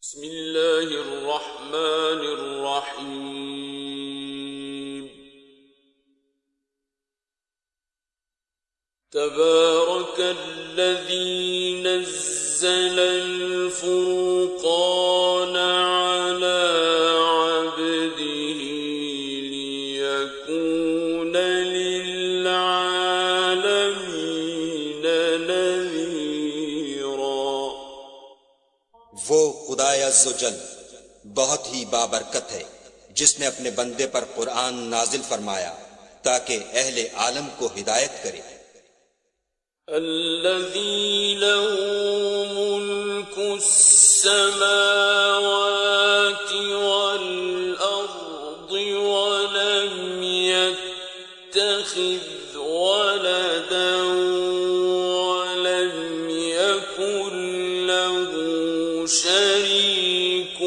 بسم اللہ الرحمن الرحیم تبارک الذی نزل الفرقان على عبده لیکون للعالمین نذیرا۔ وہ خدائے عز و جل بہت ہی بابرکت ہے جس نے اپنے بندے پر قرآن نازل فرمایا تاکہ اہل عالم کو ہدایت کرے۔ الذی له ملک السماوات والارض ولم يتخذ ولدا ولم يكن له شريك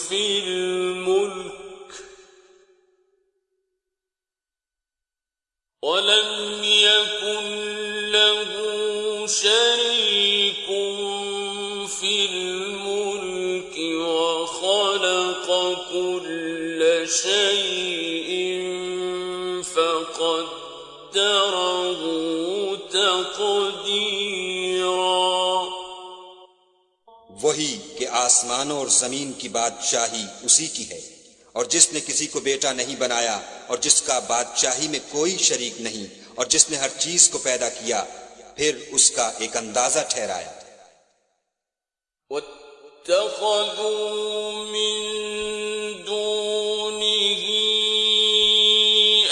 في الملك ولم يكن له شريك في الملك وخلق كل شيء فقدره تقديرا۔ وہی کہ آسمانوں اور زمین کی بادشاہی اسی کی ہے، اور جس نے کسی کو بیٹا نہیں بنایا اور جس کا بادشاہی میں کوئی شریک نہیں، اور جس نے ہر چیز کو پیدا کیا پھر اس کا ایک اندازہ ٹھہرایا۔ وَاتَّخَذُوا مِن دُونِهِ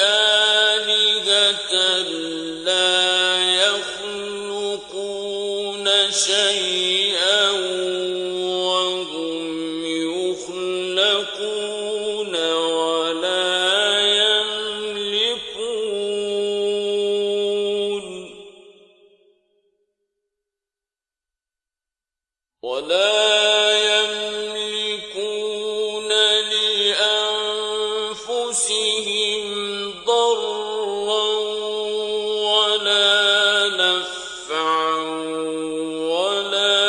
آلِهَةً لَا يَخْلُقُونَ شَيْئًا وَهُمْ يُخْلَقُونَ ولا يملكون لأنفسهم ضرا ولا نفعا ولا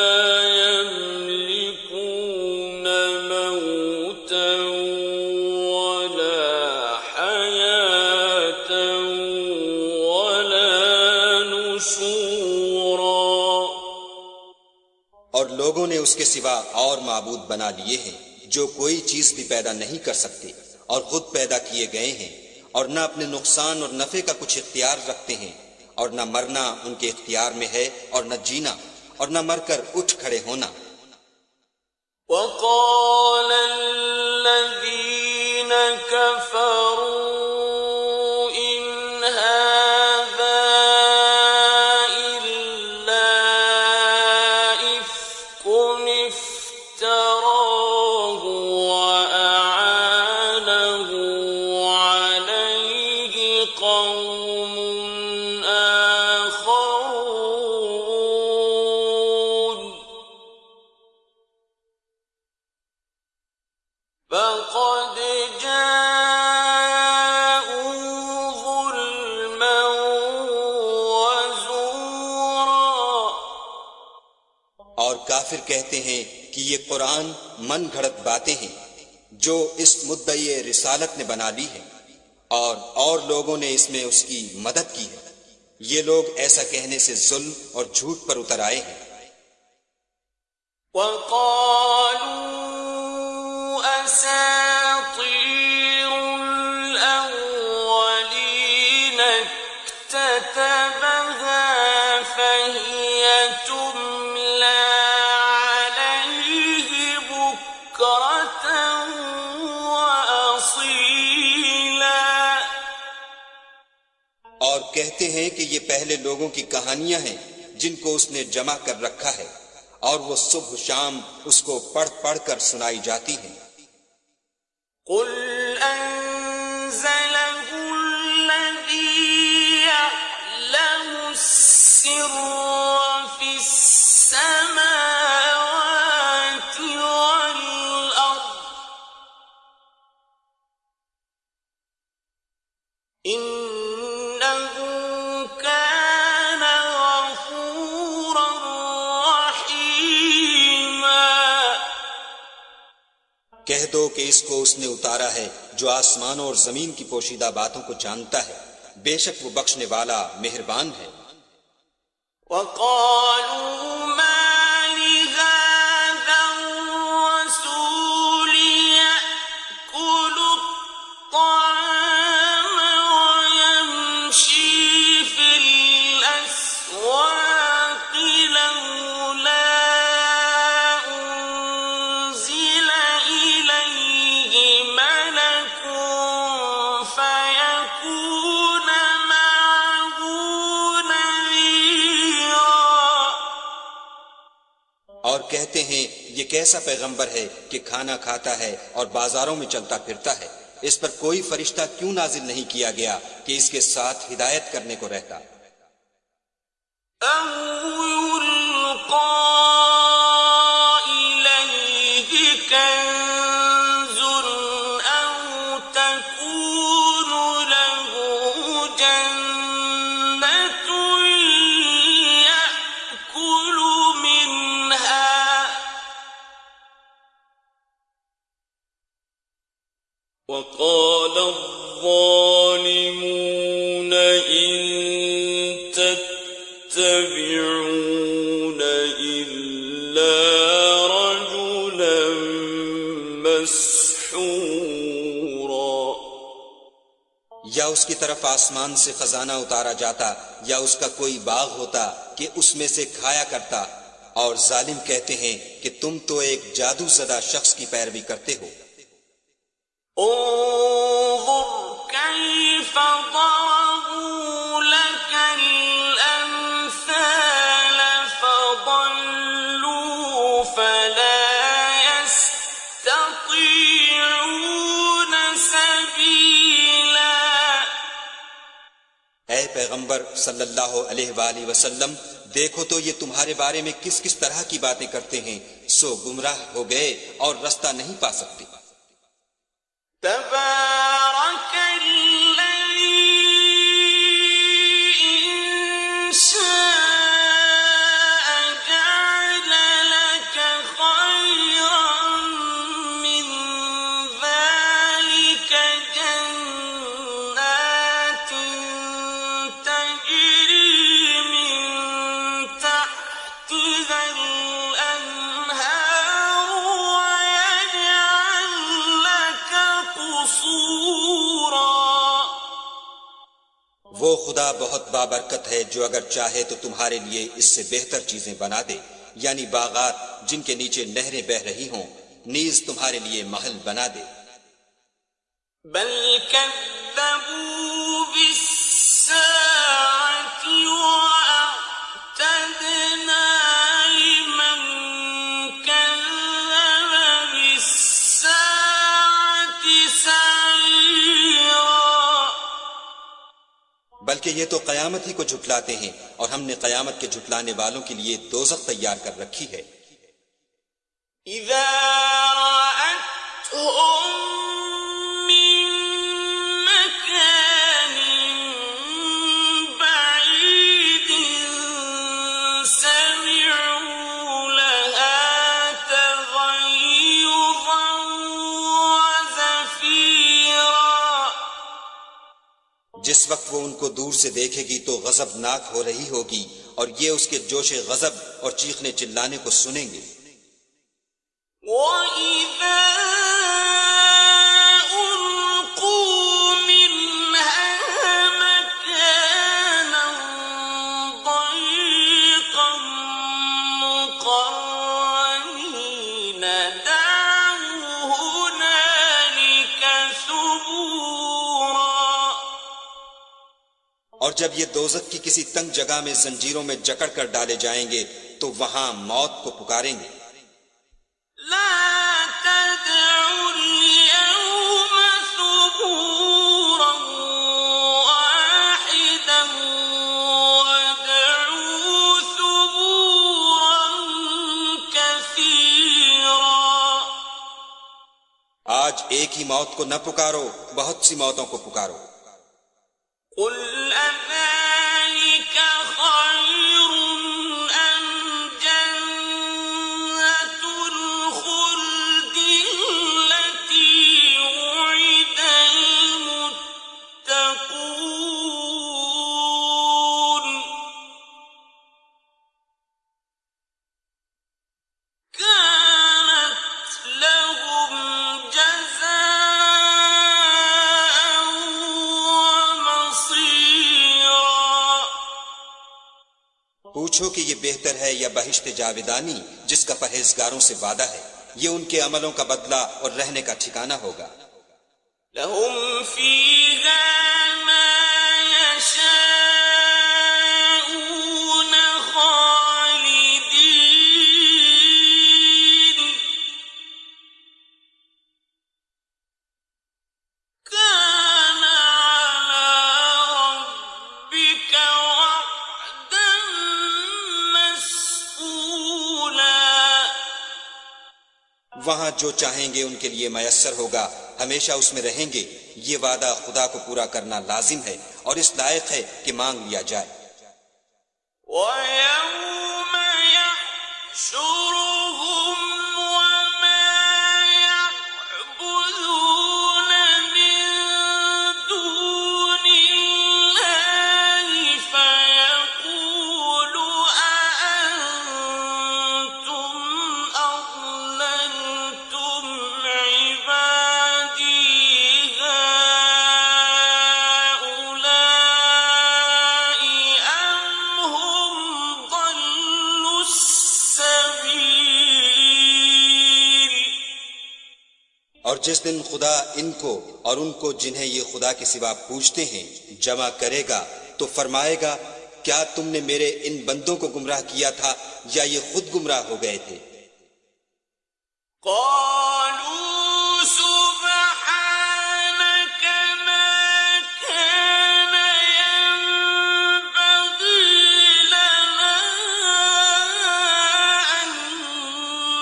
يملكون موتا ولا حياة ولا نشورا۔ اور لوگوں نے اس کے سوا اور معبود بنا لیے ہیں جو کوئی چیز بھی پیدا نہیں کر سکتے اور خود پیدا کیے گئے ہیں، اور نہ اپنے نقصان اور نفع کا کچھ اختیار رکھتے ہیں، اور نہ مرنا ان کے اختیار میں ہے اور نہ جینا، اور نہ مر کر اٹھ کھڑے ہونا۔ وقال الذين كفروا إن هذا إلا إفك افتراه وأعانه عليه قوم آخرون فقد جاءوا ظلما وزورا۔ اور کافر کہتے ہیں کہ یہ قرآن من گھڑت باتیں ہیں جو اس مدعی رسالت نے بنا لی ہے، اور لوگوں نے اس میں اس کی مدد کی ہے۔ یہ لوگ ایسا کہنے سے ظلم اور جھوٹ پر اتر آئے ہیں۔ وقالوا أساطير الأولين اكتتبها فهي تملى عليه بكرة وأصيلا۔ اور کہتے ہیں کہ یہ پہلے لوگوں کی کہانیاں ہیں جن کو اس نے جمع کر رکھا ہے، اور وہ صبح شام اس کو پڑھ پڑھ کر سنائی جاتی ہیں۔ قل أنزله الذي يعلم السر في السماوات والأرض إنه كان غفورا رحيما۔ کہہ دو کہ اس کو اس نے اتارا ہے جو آسمانوں اور زمین کی پوشیدہ باتوں کو جانتا ہے، بے شک وہ بخشنے والا مہربان ہے۔ وقالوا ما لهذا الرسول يأكل الطعام ويمشي في الأسواق لولا أنزل إليه ملك فيكون معه نذيرا۔ اور کہتے ہیں یہ کیسا پیغمبر ہے کہ کھانا کھاتا ہے اور بازاروں میں چلتا پھرتا ہے، اس پر کوئی فرشتہ کیوں نازل نہیں کیا گیا کہ اس کے ساتھ ہدایت کرنے کو رہتا؟ أو يلقى إليه كنز أو تكون له جنة يأكل منها وقال الظالمون إن تتبعون إلا رجلا مسحورا۔ یا اس کی طرف آسمان سے خزانہ اتارا جاتا یا اس کا کوئی باغ ہوتا کہ اس میں سے کھایا کرتا، اور ظالم کہتے ہیں کہ تم تو ایک جادو زدہ شخص کی پیروی کرتے ہو۔ انظر كيف ضربوا لك الأمثال فضلوا فلا يستطيعون سبيلا۔ اے پیغمبر صلی اللہ علیہ وآلہ وسلم، دیکھو تو یہ تمہارے بارے میں کس کس طرح کی باتیں کرتے ہیں، سو گمراہ ہو گئے اور رستہ نہیں پا سکتے۔ تبارك الذي إن شاء جعل لك خيرا من ذلك جنات تجري من تحتها الأنهار ويجعل لك قصورا۔ وہ خدا بہت بابرکت ہے جو اگر چاہے تو تمہارے لیے اس سے بہتر چیزیں بنا دے، یعنی باغات جن کے نیچے نہریں بہہ رہی ہوں، نیز تمہارے لیے محل بنا دے۔ بل كذبوا بالساعة وأعتدنا لمن كذب بالساعة سعيرا۔ بلکہ یہ تو قیامت ہی کو جھٹلاتے ہیں، اور ہم نے قیامت کے جھٹلانے والوں کے لیے دوزخ تیار کر رکھی ہے۔ إذا رأتهم من مكان بعيد سمعوا لها تغيظا وزفيرا۔ جس وقت وہ ان کو دور سے دیکھے گی تو غضبناک ہو رہی ہوگی، اور یہ اس کے جوش غضب اور چیخنے چلانے کو سنیں گے۔ وَإِذَا أُلْقُوا مِنْهَا مَكَانًا ضَيِّقًا مُقَرَّنِينَ دَعَوْا هُنَالِكَ ثُبُورًا۔ اور جب یہ دوزخ کی کسی تنگ جگہ میں زنجیروں میں جکڑ کر ڈالے جائیں گے تو وہاں موت کو پکاریں گے۔ لا تدعوا اليوم ثبورا واحدا وادعوا ثبورا كثيرا۔ آج ایک ہی موت کو نہ پکارو، بہت سی موتوں کو پکارو۔ قل أذلك خير أم جنة الخلد التي پوچھو کہ یہ بہتر ہے یا بہشت جاودانی جس کا پرہیزگاروں سے وعدہ ہے، یہ ان کے عملوں کا بدلہ اور رہنے کا ٹھکانہ ہوگا۔ لهم فيها ما يشاءون خالدين كان على ربك وعدا مسئولا۔ وہاں جو چاہیں گے ان کے لیے میسر ہوگا، ہمیشہ اس میں رہیں گے، یہ وعدہ خدا کو پورا کرنا لازم ہے اور اس لائق ہے کہ مانگ لیا جائے۔ وَيَوْمَ يَحْشُرُهُمْ وَمَا يَعْبُدُونَ مِن دُونِ اللَّهِ فَيَقُولُ أَأَنتُمْ أَضْلَلْتُمْ عِبَادِي هَؤُلَاءِ أَمْ هُمْ ضَلُّوا السَّبِيلَ۔ اور جس دن خدا ان کو اور ان کو جنہیں یہ خدا کے سوا پوجتے ہیں جمع کرے گا تو فرمائے گا، کیا تم نے میرے ان بندوں کو گمراہ کیا تھا یا یہ خود گمراہ ہو گئے تھے؟ قالوا سبحانك ما كان ينبغي لنا أن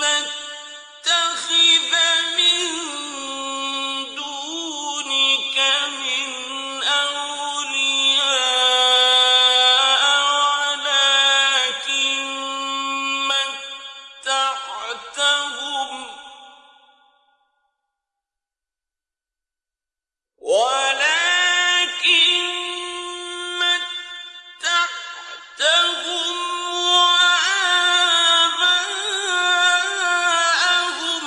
نتخذ من دونك من أولياء ولكن متعتهم وآباءهم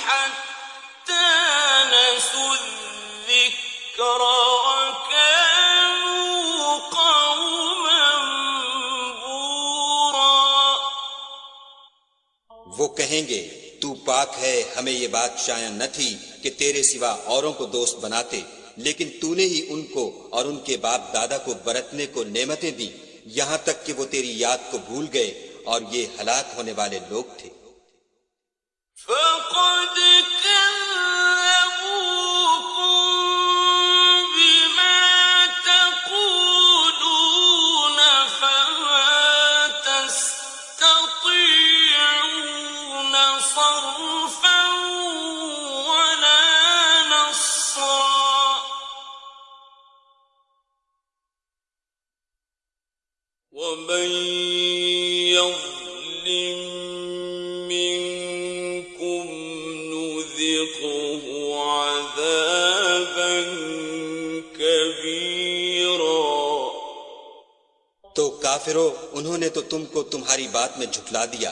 حتى نسوا الذكر وكانوا قوما بورا۔ وہ کہیں گے، تو پاک ہے، ہمیں یہ بات شایع نہ تھی کہ تیرے سوا اوروں کو دوست بناتے، لیکن تو نے ہی ان کو اور ان کے باپ دادا کو برتنے کو نعمتیں دی، یہاں تک کہ وہ تیری یاد کو بھول گئے اور یہ ہلاک ہونے والے لوگ تھے۔ فقد كذبوكم بما تقولون فما تستطيعون صرفا ولا نصرا۔ ومن يظلم منكم نذقه عذابا كبيرا۔ تو کافرو، انہوں نے تو تم کو تمہاری بات میں جھٹلا دیا،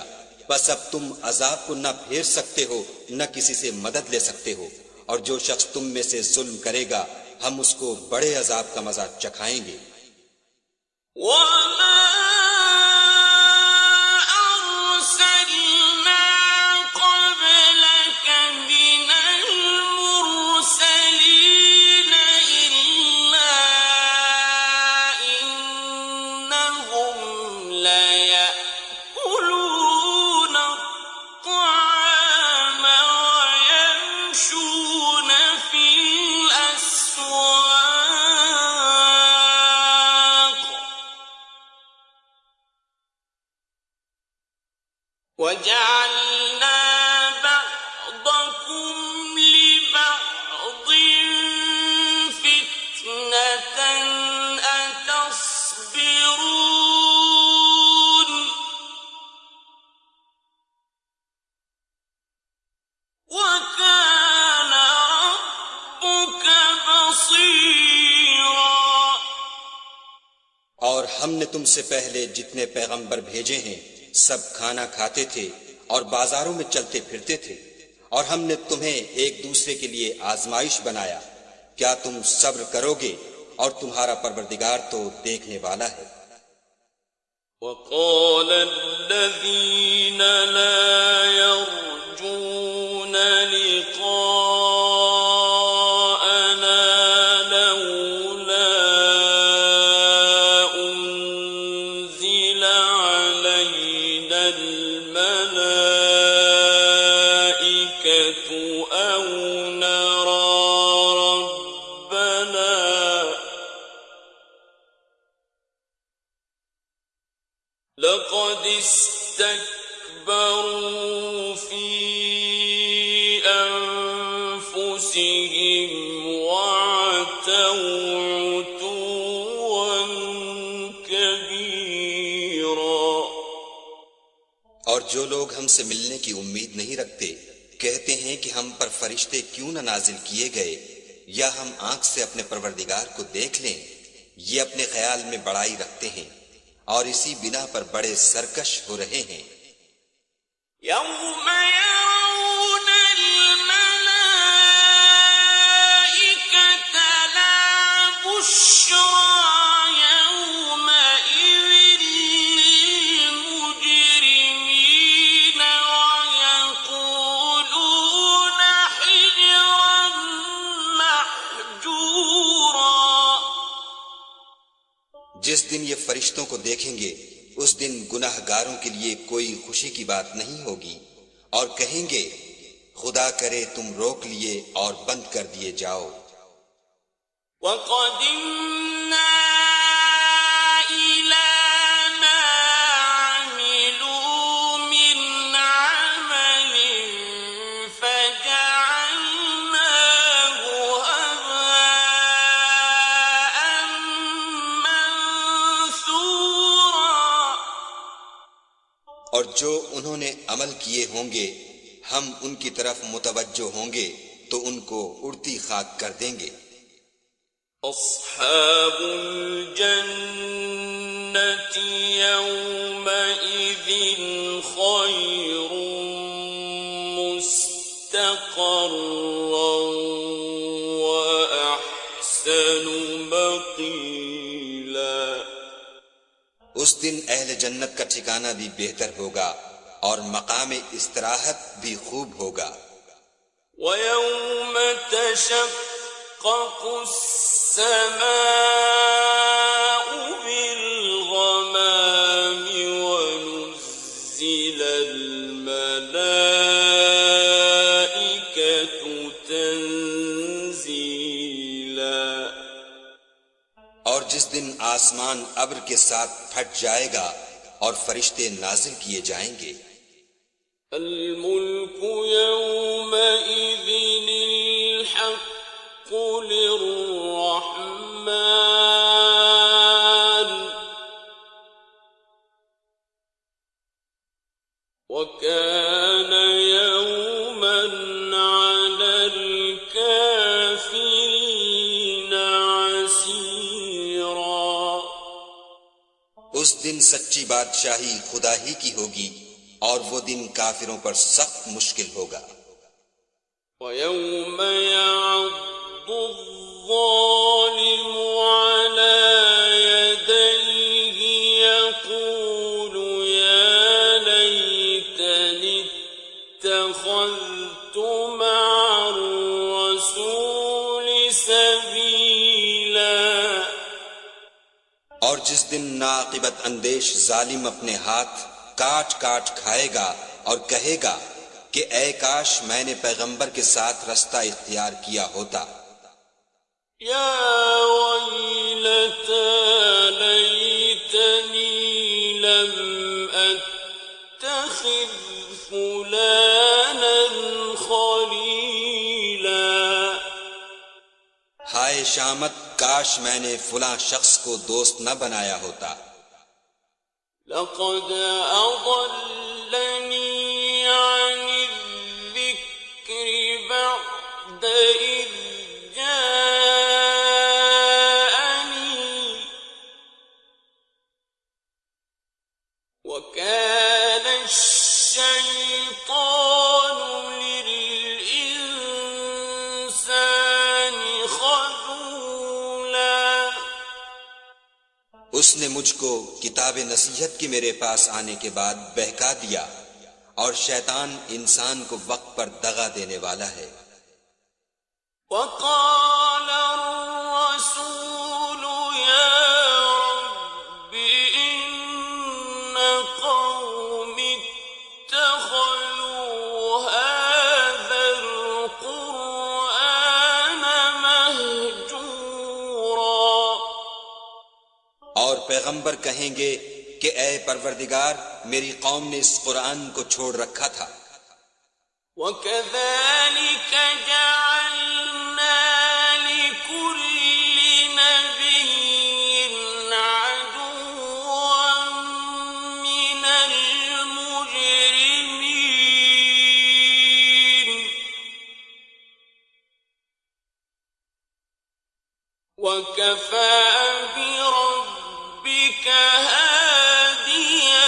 بس اب تم عذاب کو نہ پھیر سکتے ہو نہ کسی سے مدد لے سکتے ہو، اور جو شخص تم میں سے ظلم کرے گا ہم اس کو بڑے عذاب کا مزہ چکھائیں گے۔ وما أرسلنا قبلك من المرسلين إلا إنهم ليأكلون الطعام ويمشون في الأسواق وجعلنا بعضكم لبعض فتنة أتصبرون وكان ربك بصيرا۔ اور ہم نے تم سے پہلے جتنے پیغمبر بھیجے ہیں سب کھانا کھاتے تھے اور بازاروں میں چلتے پھرتے تھے، اور ہم نے تمہیں ایک دوسرے کے لیے آزمائش بنایا، کیا تم صبر کرو گے؟ اور تمہارا پروردگار تو دیکھنے والا ہے۔ وقال الذين لا يرجون لقاءنا لولا أنزل علينا الملائكة أو نرى ربنا لقد استكبروا في أنفسهم وعتوا عتوا كبيرا. اور جو لوگ ہم سے ملنے کی امید نہیں رکھتے کہتے ہیں کہ ہم پر فرشتے کیوں نہ نازل کیے گئے یا ہم آنکھ سے اپنے پروردگار کو دیکھ لیں. یہ اپنے خیال میں بڑائی رکھتے ہیں اور اسی بنا پر بڑے سرکش ہو رہے ہیں. يوم يرون الملائكة لا بشرى يومئذ للمجرمين ويقولون حجرا محجورا. جس دن یہ فرشتوں کو دیکھیں گے اس دن گناہ گاروں کے لیے کوئی خوشی کی بات نہیں ہوگی اور کہیں گے خدا کرے تم روک لیے اور بند کر دیے جاؤ. وَقَدِمْنَا إِلَى مَا عَمِلُوا مِنْ عَمَلٍ فَجَعَلْنَاهُ هَبَاءً مَنثُورًا. اور جو انہوں نے عمل کیے ہوں گے ہم ان کی طرف متوجہ ہوں گے تو ان کو اڑتی خاک کر دیں گے. أصحاب الجنة يومئذ خير مستقرا وأحسن مقيلا. اس دن اہل جنت کا ٹھکانہ بھی بہتر ہوگا اور مقام استراحت بھی خوب ہوگا. وَيَوْمَ تَشَقَّقُ السَّمَاءُ بِالْغَمَامِ وَنُزِّلَ الْمَلَائِكَةُ تَنزِيلًا. اور جس دن آسمان ابر کے ساتھ پھٹ جائے گا اور فرشتے نازل کیے جائیں گے. الملك يومئذ الحق للرحمن وكان يوما على الكافرين عسيرا. اس دن سچی بادشاہی خدا ہی کی ہوگی اور وہ دن کافروں پر سخت مشکل ہوگا. وَيَوْمَ يَعَضُّ الظَّالِمُ عَلَى يَدَيْهِ يَقُولُ يَا لَيْتَنِي اتَّخَذْتُ مَعَ الرَّسُولِ سَبِيلًا. اور جس دن ناعاقبت اندیش ظالم اپنے ہاتھ کاٹ کاٹ کھائے گا اور کہے گا کہ اے کاش میں نے پیغمبر کے ساتھ رستہ اختیار کیا ہوتا. یا ویلتى لیتنی لم اتخذ فلانا خلیلا. ہائے شامت کاش میں نے فلاں شخص کو دوست نہ بنایا ہوتا. لقد أضلني عن الذكر بعد إذ جاءني وكان الشيطان للإنسان خذولا. اس اس نے مجھ کو کتاب نصیحت کے میرے پاس آنے کے بعد بہکا دیا، اور شیطان انسان کو وقت پر دغا دینے والا ہے۔ وقال الرسول يا رب إن قومي اتخذوا هذا القرآن مهجورا۔ اور پیغمبر کہیں گے کہ اے پروردگار، میری قوم نے اس قرآن کو چھوڑ رکھا تھا۔ وَكَذَلِكَ جَعَلْنَا لِكُلِّ نَبِيٍّ عَدُوًّا مِّنَ الْمُجْرِمِينَ وَكَفَى بِرَبِّكَ هَادِيًا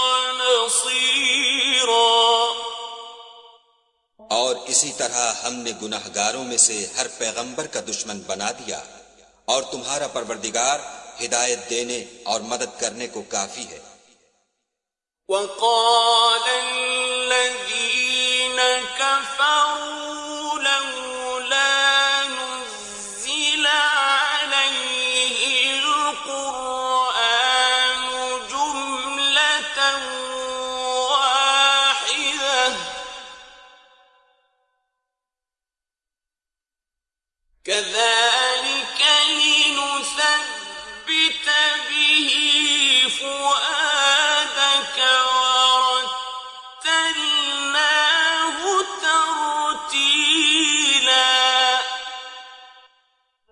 وَنَصِيرًا۔ اور اسی طرح ہم نے گناہ گاروں میں سے ہر پیغمبر کا دشمن بنا دیا، اور تمہارا پروردگار ہدایت دینے اور مدد کرنے کو کافی ہے۔ وَقَالَ الَّذِينَ كَفَرُوا لَوْلَا نُزِّلَ عَلَيْهِ الْقُرْآنُ جُمْلَةً وَاحِدَةً كَذَلِكَ لِنُثَبِّتَ بِهِ فُؤَادَكَ وَرَتَّلْنَاهُ تَرْتِيلًا۔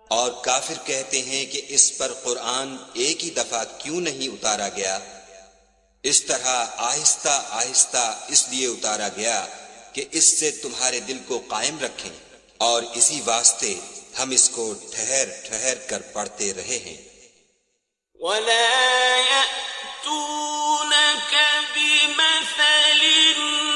اور کافر کہتے ہیں کہ اس پر قرآن ایک ہی دفعہ کیوں نہیں اتارا گیا؟ اس طرح آہستہ آہستہ اس لیے اتارا گیا کہ اس سے تمہارے دل کو قائم رکھیں، اور اسی واسطے ہم اس کو ٹھہر ٹھہر کر پڑھتے رہے ہیں۔ وَلَا يَأْتُونَكَ بِمَثَلٍ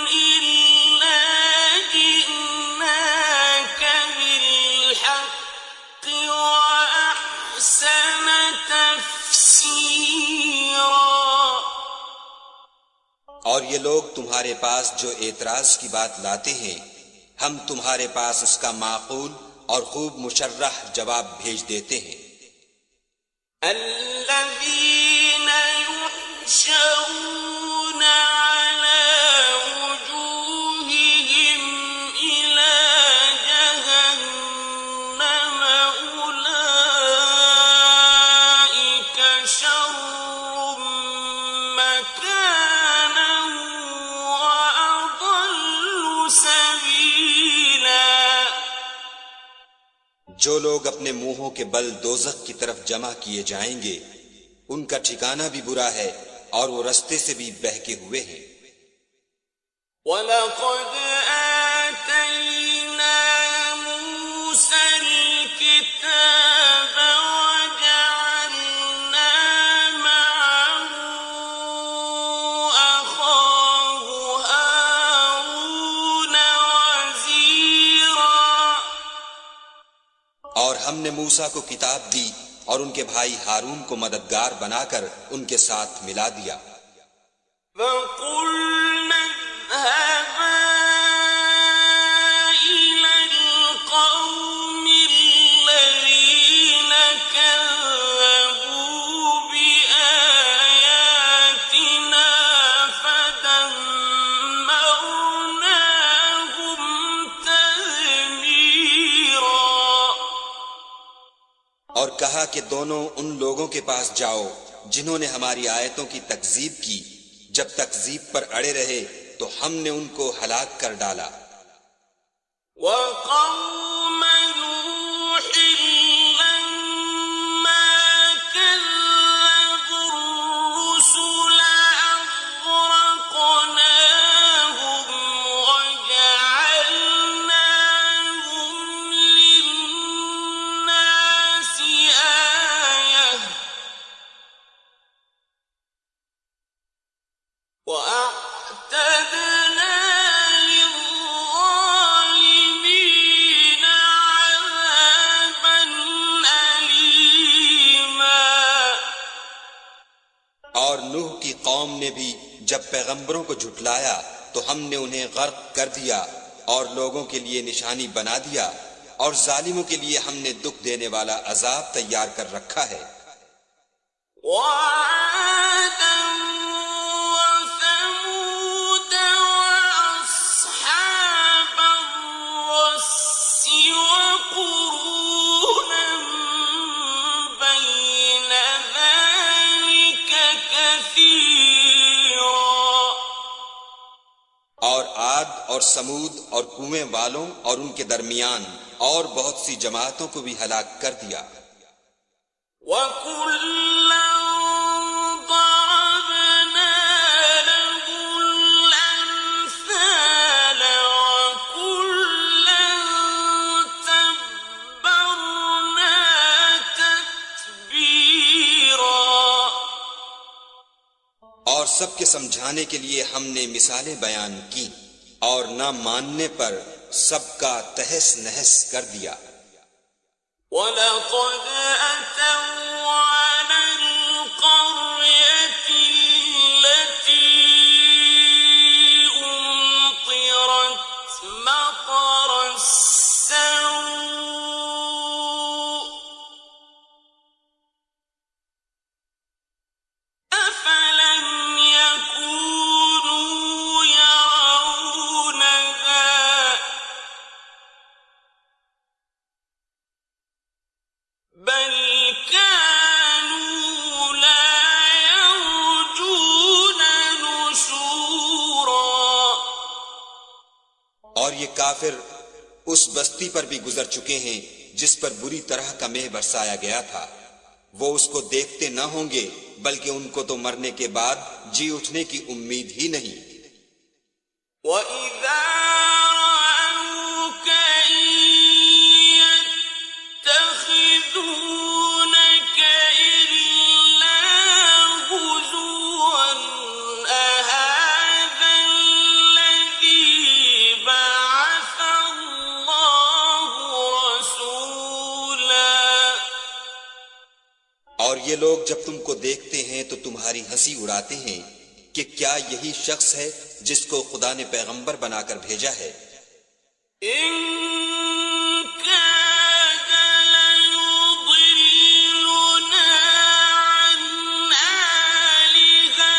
إِلَّا جِئْنَاكَ بِالْحَقِّ وَأَحْسَنَ تَفْسِيرًا۔ اور یہ لوگ تمہارے پاس جو اعتراض کی بات لاتے ہیں، ہم تمہارے پاس اس کا معقول اور خوب مشرح جواب بھیج دیتے ہیں۔ الَّذِينَ يُحْشَرُونَ عَلَى وُجُوهِهِمْ إِلَى جَهَنَّمَ أُولَئِكَ شَرٌّ مَّكَانًا وَأَضَلُّ سَبِيلًا۔ جو لوگ اپنے منہوں کے بل دوزخ کی طرف جمع کیے جائیں گے، ان کا ٹھکانہ بھی برا ہے، اور وہ رستے سے بھی بہکے ہوئے ہیں۔ وَلَقَدْ آتَيْنَا مُوسَى الْكِتَابَ وَجَعَلْنَا مَعَهُ أَخَاهُ هَارُونَ وَزِيرًا۔ اور ہم نے موسیٰ کو کتاب دی اور ان کے بھائی ہارون کو مددگار بنا کر ان کے ساتھ ملا دیا۔ فَقُلْنَا اذْهَبَا إِلَى الْقَوْمِ الَّذِينَ كَذَّبُوا بِآيَاتِنَا فَدَمَّرْنَاهُمْ تَدْمِيرًا۔ اور کہا کہ دونوں ان لوگوں کے پاس جاؤ جنہوں نے ہماری آیتوں کی تکذیب کی، جب تکذیب پر اڑے رہے تو ہم نے ان کو ہلاک کر ڈالا۔ وَقَوْمَ نُوحٍ لَمَّا كَذَّبُوا الرُّسُلَ أَغْرَقْنَاهُمْ وَجَعَلْنَاهُمْ لِلنَّاسِ آيَةً وَأَعْتَدْنَا لِلظَّالِمِينَ پیغمبروں کو جھٹلایا تو ہم نے انہیں غرق کر دیا اور لوگوں کے لیے نشانی بنا دیا، اور ظالموں کے لیے ہم نے دکھ دینے والا عذاب تیار کر رکھا ہے۔ وعادا وثمود وأصحاب الرس وقرونا بين ذلك كثيرا، اور عاد اور سمود اور کنویں والوں اور ان کے درمیان اور بہت سی جماعتوں کو بھی ہلاک کر دیا۔ وَكُلًّا ضَرَبْنَا لَهُ الْأَمْثَالَ وَكُلًّا تَبَّرْنَا تَتْبِيرًا، اور سب کے سمجھانے کے لیے ہم نے مثالیں بیان کی، اور نہ ماننے پر سب کا تہس نہس کر دیا۔ وَلَقَدْ أَتَوْا عَلَى الْقَرْيَةِ الَّتِي أُمْطِرَتْ مَطَرَ السَّوْءِ أَفَلَمْ يَكُونُوا يَرَوْنَهَا بَلْ كَانُوا لَا يَرْجُونَ نُشُورًا۔ اور یہ کافر اس بستی پر بھی گزر چکے ہیں جس پر بری طرح کا مہ برسایا گیا تھا، وہ اس کو دیکھتے نہ ہوں گے بلکہ ان کو تو مرنے کے بعد جی اٹھنے کی امید ہی نہیں۔ وَإِذَا رَأَوْكَ إِن يَتَّخِذُونَكَ إِلَّا هُزُوًا أَهَٰذَا الَّذِي بَعَثَ اللَّهُ رَسُولًا۔ اور یہ لوگ جب تم کو دیکھتے ہیں تو تمہاری ہنسی اڑاتے ہیں کہ کیا یہی شخص ہے جس کو خدا نے پیغمبر بنا کر بھیجا ہے؟ إِن كَادَ لَيُضِلُّنَا عَنْ آلِهَتِنَا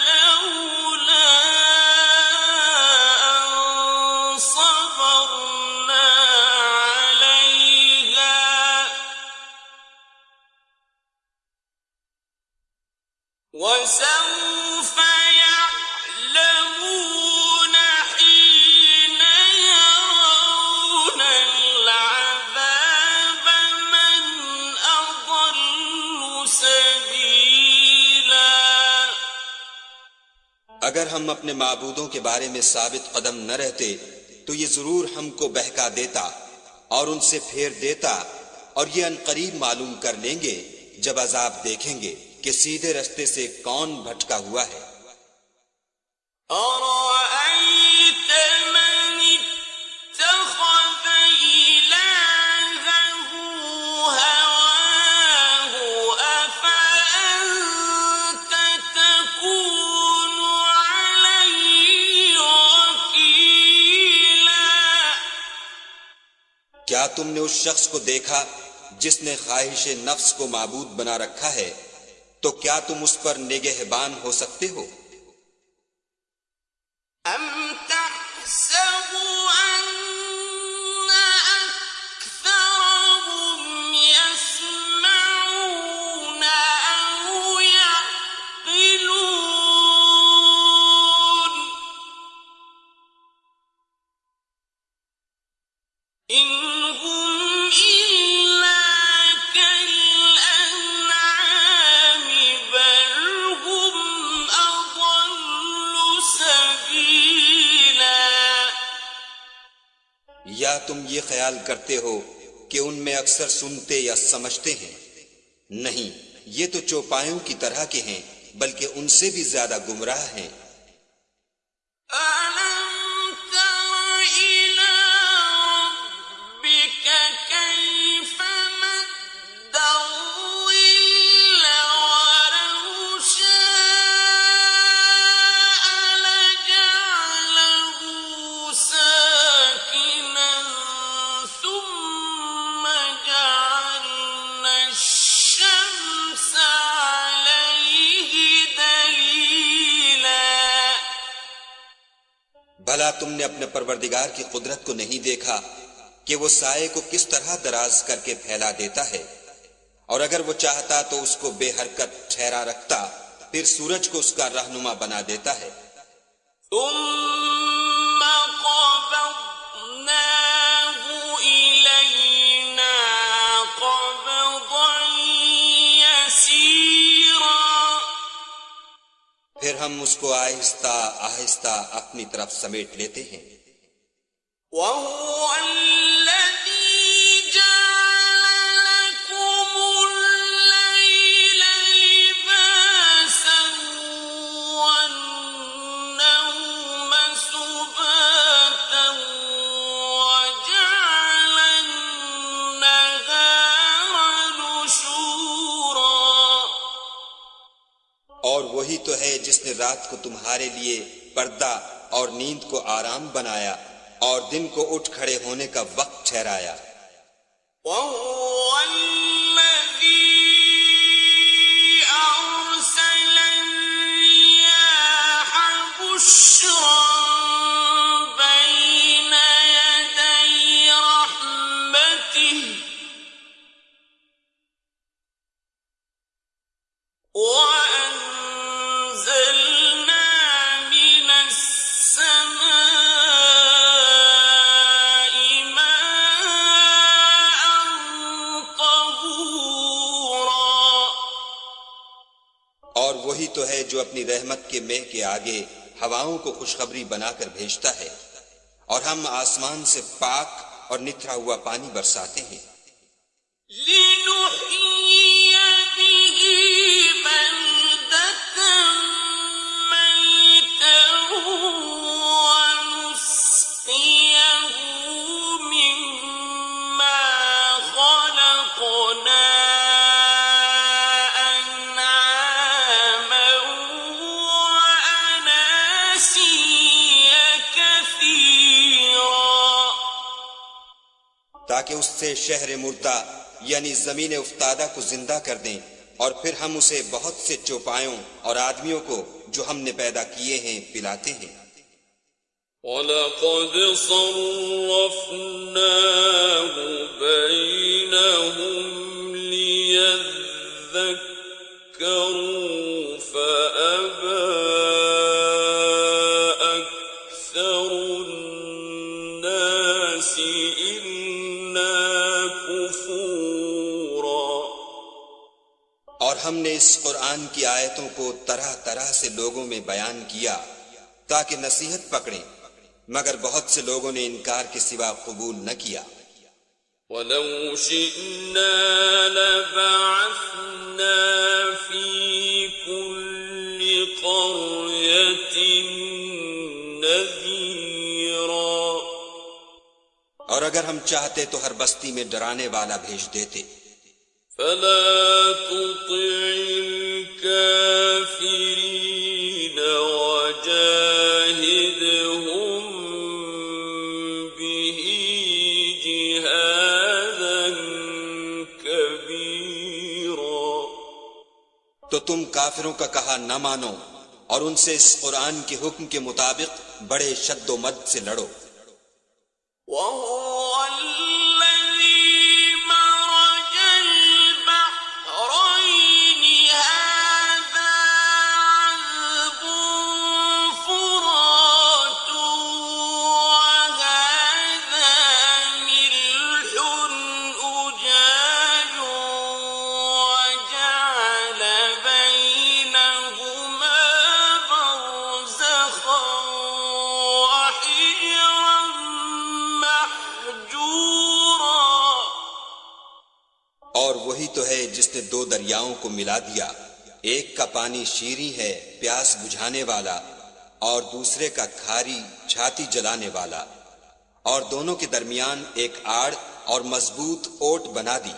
لَوْلَا أَن صَبَرْنَا عَلَيْهَا وَسَوْفَ يَعْلَمُونَ حِينَ يَرَوْنَ الْعَذَابَ مَنْ أَضَلُّ سَبِيلًا۔ اگر ہم اپنے معبودوں کے بارے میں ثابت قدم نہ رہتے تو یہ ضرور ہم کو بہکا دیتا اور ان سے پھیر دیتا، اور یہ عنقریب معلوم کر لیں گے جب عذاب دیکھیں گے کہ سیدھے رستے سے کون بھٹکا ہوا ہے۔ أَرَأَيْتَ مَنِ اتَّخَذَ إِلَٰهَهُ هَوَاهُ أَفَأَنتَ تَكُونُ عَلَيْهِ وَكِيلًا؟ کیا تم نے اس شخص کو دیکھا جس نے خواہش نفس کو معبود بنا رکھا ہے، تو کیا تم اس پر نگہبان ہو سکتے ہو؟ أَمْ تَحْسَبُ أَنَّ أَكْثَرَهُمْ يَسْمَعُونَ أَوْ يَعْقِلُونَ؟ إِنْ هُمْ إِلَّا كَالْأَنْعَامِ بَلْ هُمْ أَضَلُّ سَبِيلًا۔ یا تم یہ خیال کرتے ہو کہ ان میں اکثر سنتے یا سمجھتے ہیں؟ نہیں، یہ تو چوپایوں کی طرح کے ہیں، بلکہ ان سے بھی زیادہ گمراہ ہیں۔ أَلَمْ تَرَ إِلَىٰ رَبِّكَ كَيْفَ مَدَّ الظِّلَّ وَلَوْ شَاءَ بھلا تم نے اپنے پروردگار کی قدرت کو نہیں دیکھا کہ وہ سائے کو کس طرح دراز کر کے پھیلا دیتا ہے، اور اگر وہ چاہتا تو اس کو بے حرکت ٹھہرا رکھتا، پھر سورج کو اس کا رہنما بنا دیتا ہے۔ ثم قبضناه إلينا قبضا يسيرا پھر ہم اس کو آہستہ آہستہ اپنی طرف سمیٹ لیتے ہیں۔ وهو الذي جعل لكم الليل لباسا والنوم سباتا وجعل النهار نشورا، اور وہی تو ہے جس نے رات کو تمہارے لیے پردہ اور نیند کو آرام بنایا اور دن کو اٹھ کھڑے ہونے کا وقت ٹھہرایا۔ وهو الذي أرسل الرياح بشرا بين يدي رحمته وأنزلنا من السماء ماء طهورا، اور وہی تو ہے جو اپنی رحمت کے مہ کے آگے ہواؤں کو خوشخبری بنا کر بھیجتا ہے، اور ہم آسمان سے پاک اور نتھرا ہوا پانی برساتے ہیں۔ لنحيي به بلدة ميتا ونسقيه مما خلقنا أنعاما وأناسيا كثيرا، تاکہ اس سے شہر مردہ یعنی زمین افتادہ کو زندہ کر دیں، اور پھر ہم اسے بہت سے چوپایوں اور آدمیوں کو جو ہم نے پیدا کیے ہیں پلاتے ہیں۔ وَلَقَدْ صَرَّفْنَاهُ بَيْنَهُمْ لِيَذَّكَّرُوا فَأَبَى أَكْثَرُ النَّاسِ إِلَّا كُفُورًا، اور ہم نے اس قرآن کی آیتوں کو طرح طرح سے لوگوں میں بیان کیا تاکہ نصیحت پکڑیں، مگر بہت سے لوگوں نے انکار کے سوا قبول نہ کیا۔ وَلَوْ شِئْنَا لَبَعَثْنَا فِي كُلِّ قَرْيَةٍ نَذِيرًا، اور اگر ہم چاہتے تو ہر بستی میں ڈرانے والا بھیج دیتے۔ فَلَا تُطِعِ الْكَافِرِينَ وَجَاهِدْهُم بِهِ جِهَادًا كَبِيرًا، تو تم کافروں کا کہا نہ مانو اور ان سے اس قرآن کے حکم کے مطابق بڑے شد و مد سے لڑو۔ وَهُوَ الَّذِي مَرَجَ الْبَحْرَيْنِ هَذَا عَذْبٌ فُرَاتٌ وَهَذَا مِلْحٌ أُجَاجٌ وَجَعَلَ بَيْنَهُمَا بَرْزَخًا وَحِجْرًا محجورا، اور وہی تو ہے جس نے دو دریاؤں کو ملا دیا، ایک کا پانی شیریں ہے پیاس بجھانے والا، اور دوسرے کا کھاری چھاتی جلانے والا، اور دونوں کے درمیان ایک آڑ اور مضبوط اوٹ بنا دی۔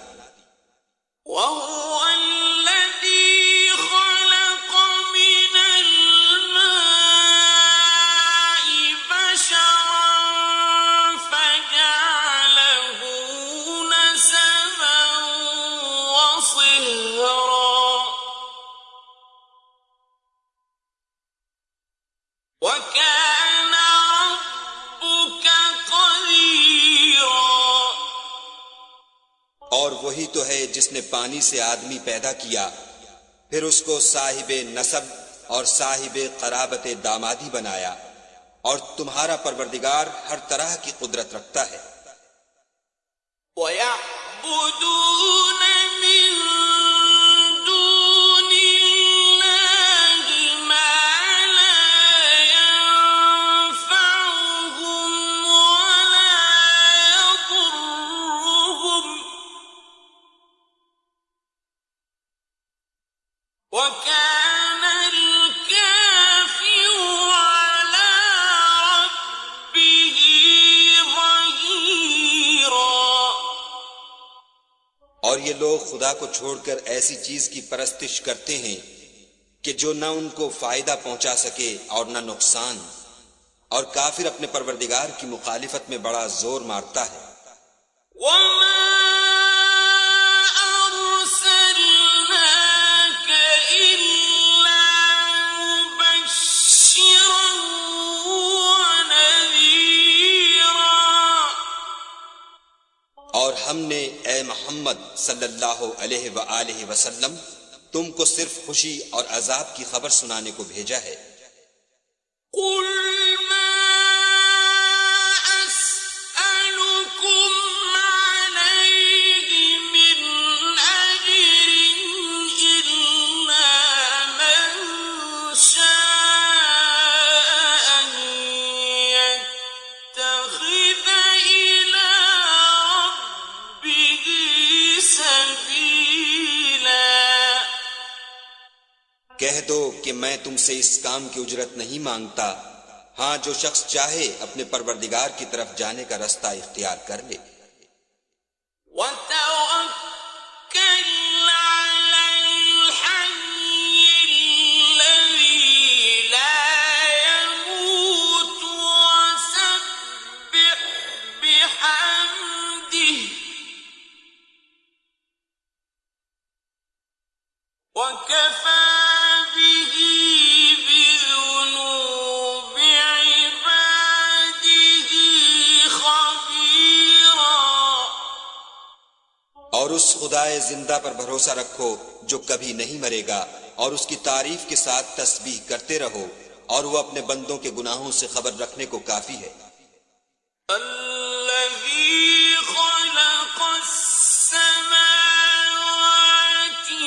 وَهُوَ الَّذِي خَلَقَ مِنَ الْمَاءِ بَشَرًا فَجَعَلَهُ نَسَبًا وَصِهْرًا، وَكَانَ تو ہے جس نے پانی سے آدمی پیدا کیا، پھر اس کو صاحب نسب اور صاحب قرابت دامادی بنایا، اور تمہارا پروردگار ہر طرح کی قدرت رکھتا ہے۔ وَيَعْبُدُونَ مِن دُونِ اللَّهِ مَا لَا يَنفَعُهُمْ وَلَا يَضُرُّهُمْ، وَكَانَ الْكَافِرُ عَلَى رَبِّهِ ظَهِيرًا۔ اور یہ لوگ خدا کو چھوڑ کر ایسی چیز کی پرستش کرتے ہیں کہ جو نہ ان کو فائدہ پہنچا سکے اور نہ نقصان، اور کافر اپنے پروردگار کی مخالفت میں بڑا زور مارتا ہے۔ وَمَا أَرْسَلْنَاكَ إِلَّا مُبَشِّرًا وَنَذِيرًا۔ اور ہم نے اے محمد صلی اللہ علیہ وآلہ وسلم تم کو صرف خوشی اور عذاب کی خبر سنانے کو بھیجا ہے۔ قُلْ مَا أَسْأَلُكُمْ عَلَيْهِ مِنْ أَجْرٍ إِلَّا مَنْ شَاءَ أَنْ يَتَّخِذَ إِلَى رَبِّهِ سَبِيلًا۔ کہہ دو کہ میں تم سے اس کام کی اجرت نہیں مانگتا، ہاں جو شخص چاہے اپنے پروردگار کی طرف جانے کا رستہ اختیار کر لے۔ وَتَوَكَّلْ عَلَى الْحَيِّ الَّذِي لَا يَمُوتُ وَسَبِّحْ بِحَمْدِهِ وَكَفَى بِهِ بِذُنُوبِ عِبَادِهِ خَبِيرًا۔ اور اس خدائے زندہ پر بھروسہ رکھو جو کبھی نہیں مرے گا، اور اس کی تعریف کے ساتھ تسبیح کرتے رہو، اور وہ اپنے بندوں کے گناہوں سے خبر رکھنے کو کافی ہے۔ الَّذِي خَلَقَ السَّمَاوَاتِ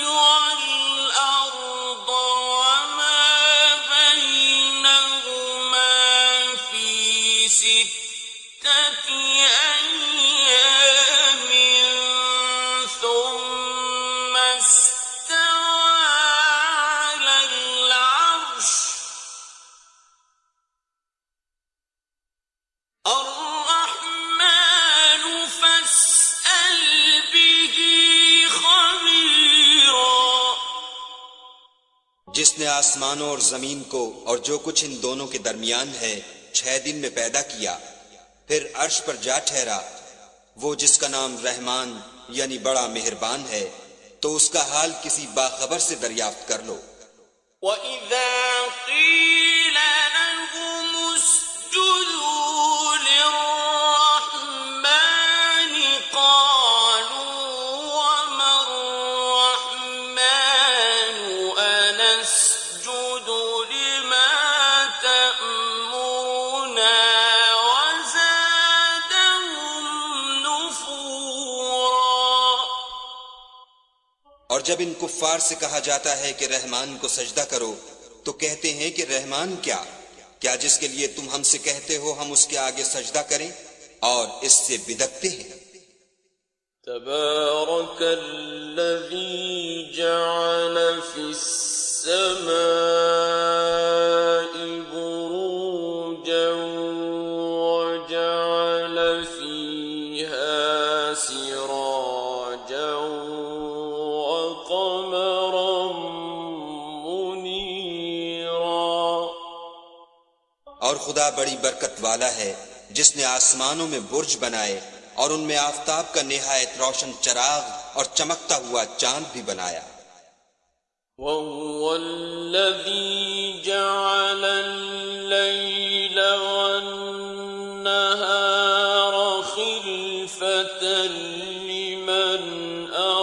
وَالْأَرْضَ وَمَا بَيْنَهُمَا فِي سِتَّةِ أَيَّامٍ ثُمَّ اسْتَوَىٰ عَلَى الْعَرْشِ۔ الرحمن فاسأل به خبيرا۔ جس نے آسمانوں اور زمین کو اور جو کچھ ان دونوں کے درمیان ہے 6 دن میں پیدا کیا، پھر عرش پر جا ٹھہرا، وہ جس کا نام رحمان یعنی بڑا مہربان ہے، تو اس کا حال کسی باخبر سے دریافت کر لو۔ وَإِذَا قِيلَ لَهُمُ اسْجُدُوا لِلرَّحْمَنِ قَالُوا وَمَا الرَّحْمَنُ أَنَسْجُدُ لِمَا تَأْمُرُنَا وَزَادَهُمْ نُفُورًا۔ اور جب ان کفار سے کہا جاتا ہے کہ رحمان کو سجدہ کرو تو کہتے ہیں کہ رحمان کیا جس کے لیے تم ہم سے کہتے ہو ہم اس کے آگے سجدہ کریں، اور اس سے بدکتے ہیں۔ تبارك الذي جعل في السماء بروجا وجعل فيها سراجا وقمرا منيرا۔ اور خدا بڑی برکت والا ہے جس نے آسمانوں میں برج بنائے اور ان میں آفتاب کا نہایت روشن چراغ اور چمکتا ہوا چاند بھی بنایا۔ وَهُوَ الَّذِي جَعَلَ اللَّيْلَ وَالنَّهَارَ خِلْفَةً لِمَنْ أَرَادَ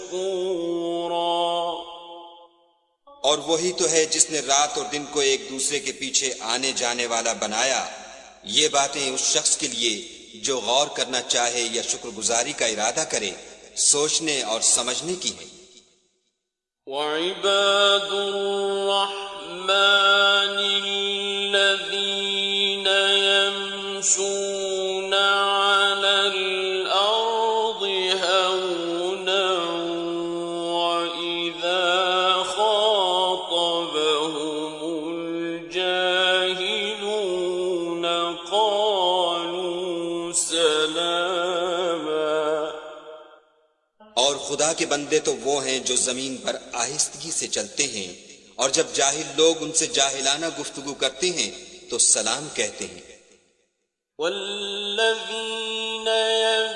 شكورا اور وہی تو ہے جس نے رات اور دن کو ایک دوسرے کے پیچھے آنے جانے والا بنایا. یہ باتیں اس شخص کے لیے جو غور کرنا چاہے یا شکر گزاری کا ارادہ کرے سوچنے اور سمجھنے کی ہے. وعباد الرحمن الذين يمشون على الأرض هونا وإذا خاطبهم الجاهلون قالوا سلاما. اور خدا کے بندے تو وہ ہیں جو زمین پر آہستگی سے چلتے ہیں اور جب جاہل لوگ ان سے جاہلانہ گفتگو کرتے ہیں تو سلام کہتے ہیں. والذین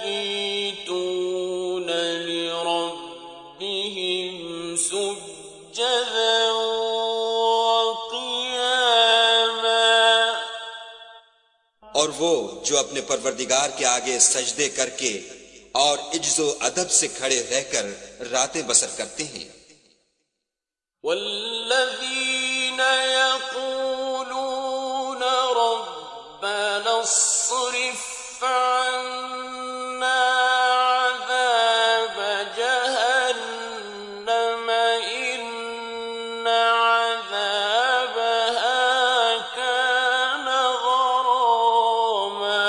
یبیتون لربهم سجدا وقیاما. اور وہ جو اپنے پروردگار کے آگے سجدے کر کے اور عجز و ادب سے کھڑے رہ کر راتیں بسر کرتے ہیں. والذین یقولون ربنا اصرف عنا عذاب جہنم ان عذابها کان غراما.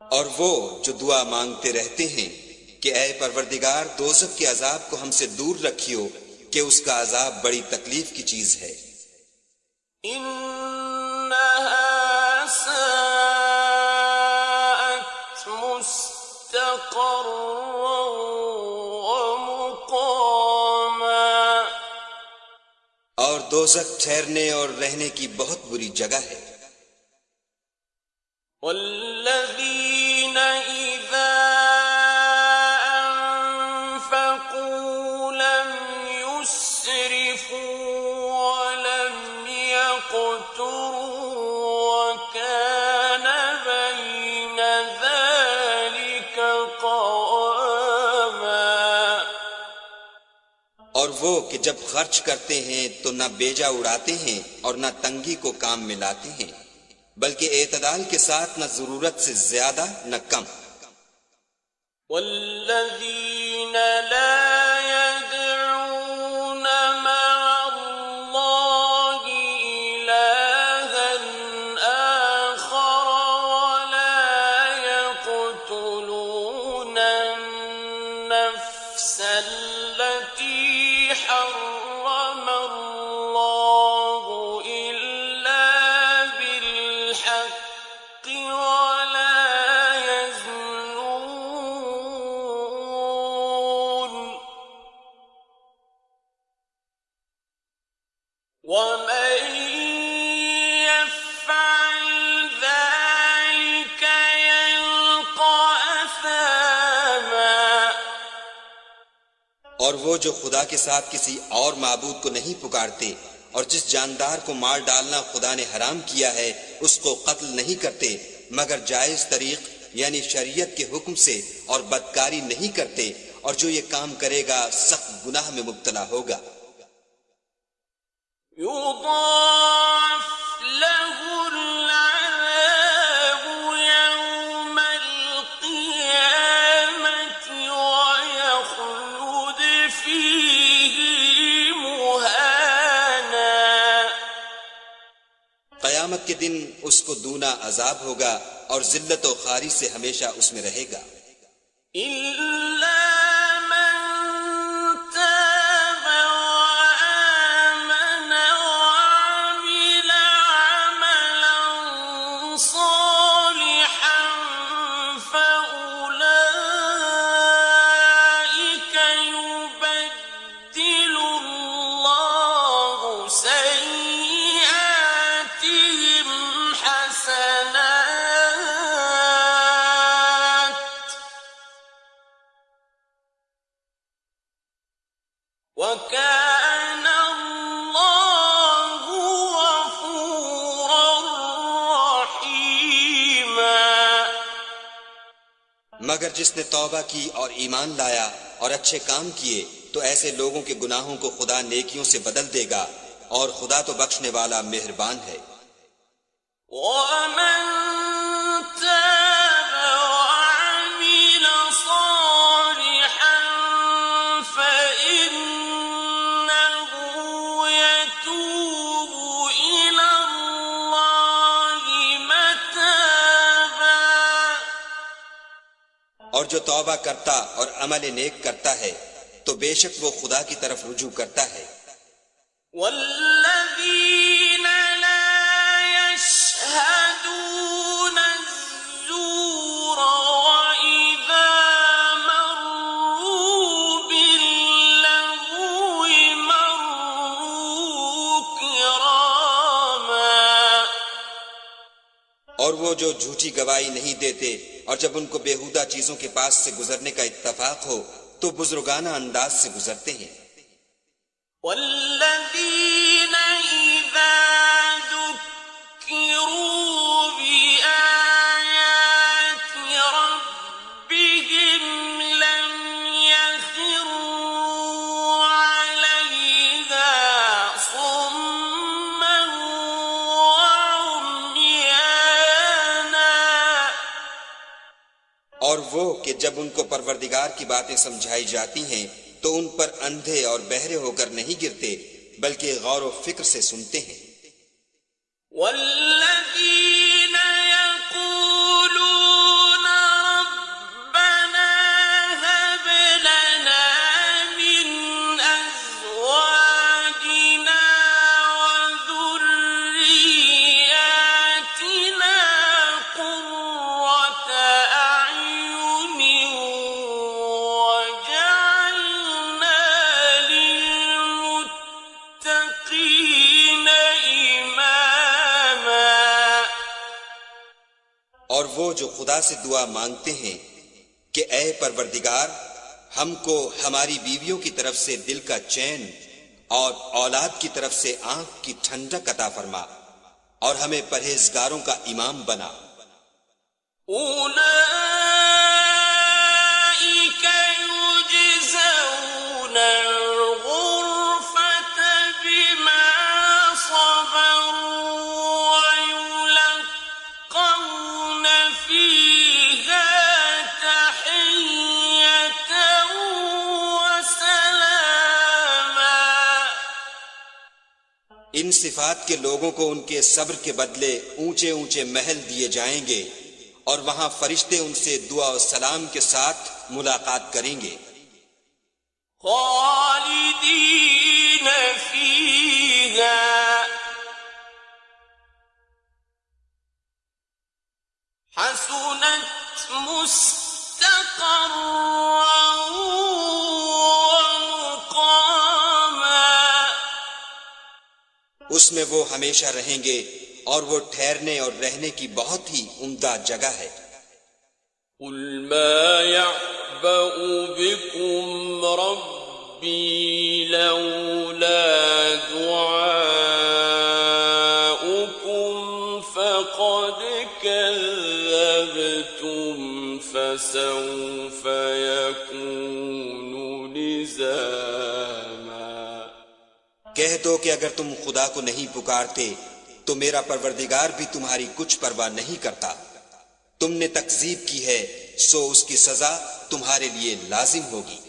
اور وہ جو دعا مانگتے رہتے ہیں کہ اے پروردگار دوزخ کے عذاب کو ہم سے دور رکھیو کہ اس کا عذاب بڑی تکلیف کی چیز ہے. انہا ساءت مستقرا ومقاما. اور دوزخ ٹھہرنے اور رہنے کی بہت بری جگہ ہے. والذین اذا انفقوا لم يسرفوا ولم يقتروا وكان بين ذلك قواما. اور وہ کہ جب خرچ کرتے ہیں تو نہ بیجا اڑاتے ہیں اور نہ تنگی کو کام میں لاتے ہیں بلکہ اعتدال کے ساتھ نہ ضرورت سے زیادہ نہ کم. والذین لا يدعون مع اللہ إلہا آخر ولا يقتلون النفس التي حرم اللہ إلا بالحق ولا يزنون ومن يفعل ذلك يلقى أثاما. اور وہ جو خدا کے ساتھ کسی اور معبود کو نہیں پکارتے اور جس جاندار کو مار ڈالنا خدا نے حرام کیا ہے اس کو قتل نہیں کرتے مگر جائز طریق یعنی شریعت کے حکم سے اور بدکاری نہیں کرتے اور جو یہ کام کرے گا سخت گناہ میں مبتلا ہوگا. يضاعف له العذاب يوم القيامة ويخلد فيه مهانا. قیامت کے دن اس کو دونا عذاب ہوگا اور ذلت و خواری سے ہمیشہ اس میں رہے گا. إلا من تاب وآمن وعمل عملا صالحا فأولئك يبدل الله سيئاتهم حسنات وَكَانَ اللَّهُ غَفُورًا رَحِيمًا. مگر جس نے توبہ کی اور ایمان لایا اور اچھے کام کیے تو ایسے لوگوں کے گناہوں کو خدا نیکیوں سے بدل دے گا، اور خدا تو بخشنے والا مہربان ہے۔ وَمَن تَابَ وَعَمِلَ صَالِحًا فَإِنَّهُ يَتُوبُ إِلَى اللَّهِ مَتَابًا۔ اور جو توبہ کرتا اور عمل نیک کرتا ہے تو بے شک وہ خدا کی طرف رجوع کرتا ہے۔ وَالَّذِينَ لَا يَشْهَدُونَ الزُّورَ وَإِذَا مَرُّوا بِاللَّغْوِ مَرُّوا كِرَامًا۔ اور وہ جو جھوٹی گواہی نہیں دیتے اور جب ان کو بیہودہ چیزوں کے پاس سے گزرنے کا اتفاق ہو تو بزرگانہ انداز سے گزرتے ہیں۔ وَالَّذِينَ إِذَا ذُكِّرُوا بِآيَاتِ رَبِّهِمْ لَمْ يَخِرُّوا عَلَيْهَا صُمًّا وَعُمْيَانًا۔ اور وہ کہ جب ان کو پروردگار کی باتیں سمجھائی جاتی ہیں تو ان پر اندھے اور بہرے ہو کر نہیں گرتے بلکہ غور و فکر سے سنتے ہیں۔ وَالَّذِينَ يَقُولُونَ رَبَّنَا هَبْ لَنَا مِنْ أَزْوَاجِنَا وَذُرِّيَّاتِنَا قُرَّةَ أَعْيُنٍ وَاجْعَلْنَا لِلْمُتَّقِينَ إِمَامًا۔ اور وہ جو خدا سے دعا مانگتے ہیں کہ اے پروردگار ہم کو ہماری بیویوں کی طرف سے دل کا چین اور اولاد کی طرف سے آنکھ کی ٹھنڈک عطا فرما اور ہمیں پرہیزگاروں کا امام بنا۔ أُولَئِكَ يُجْزَوْنَ الْغُرْفَةَ بِمَا صَبَرُوا وَيُلَقَّوْنَ فِيهَا تَحِيَّةً وَسَلَامًا۔ ان صفات کے لوگوں کو ان کے صبر کے بدلے اونچے اونچے محل دیے جائیں گے اور وہاں فرشتے ان سے دعا و سلام کے ساتھ ملاقات کریں گے۔ خالدین فیہا حسنت مستقرا ومقاما۔ اس میں وہ ہمیشہ رہیں گے اور وہ ٹھہرنے اور رہنے کی بہت ہی عمدہ جگہ ہے۔ قل ما يعبأ بكم ربي لولا دعاؤكم فقد كذبتم فسوف يكون لزاما۔ کہہ دو کہ اگر تم خدا کو نہیں پکارتے تو میرا پروردگار بھی تمہاری کچھ پرواہ نہیں کرتا۔ تم نے تکذیب کی ہے سو اس کی سزا تمہارے لیے لازم ہوگی۔